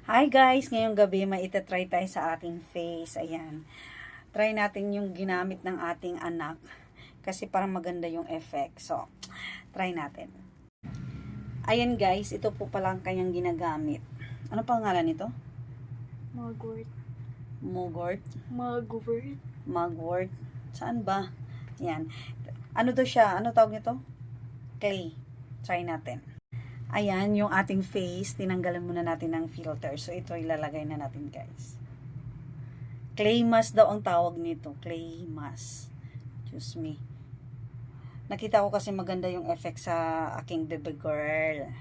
Hi guys, ngayong gabi may itatry tayo sa ating face. Ayan. Try natin yung ginamit ng ating anak. Kasi parang maganda yung effect. So, try natin. Ayan guys, ito po pala ang kanyang ginagamit. Ano pangalan nito? Mugwort. Mugwort? Mugwort. Mugwort. Saan ba? Ayan. Ano to siya? Ano tawag nito? Clay. Try natin. Ayan, yung ating face, tinanggalan muna natin ng filter. So, ito ilalagay na natin, guys. Clay mask daw ang tawag nito. Clay mask. Excuse me. Nakita ko kasi maganda yung effect sa aking baby girl.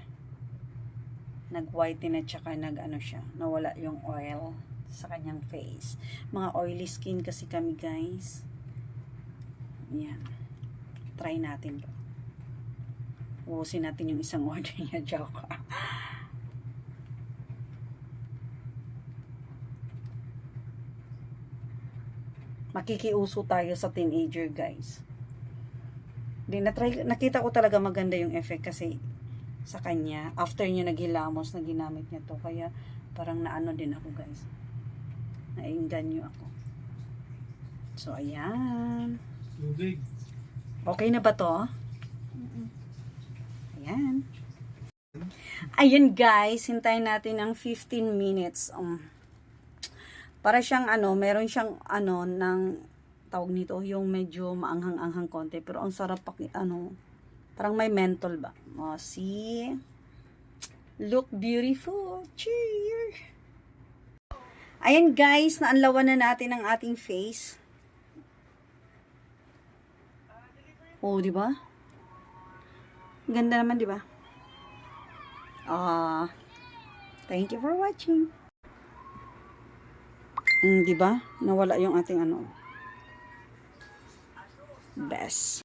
Nag-whiten at saka nag-ano siya. Nawala yung oil sa kanyang face. Mga oily skin kasi kami, guys. Ayan. Try natin to. Ubusin natin yung isang order niya, joke. Makikiuso tayo sa teenager, guys. Nakita ko talaga maganda yung effect kasi sa kanya. After niya naghilamos na ginamit niya to. Kaya parang naano din ako, guys. Nainganyo ako. So, ayan. Okay na ba to? Ayan. Ayan guys, hintayin natin ng 15 minutes. Para siyang meron siyang ng tawag nito, yung medyo maanghang-anghang konti. Pero ang sarap parang may menthol ba? See? Look beautiful. Cheers! Ayan guys, naanlawan na natin ang ating face. Oh, di ba? Ganda naman, di ba? Thank you for watching. Di ba? Nawala yung ating best.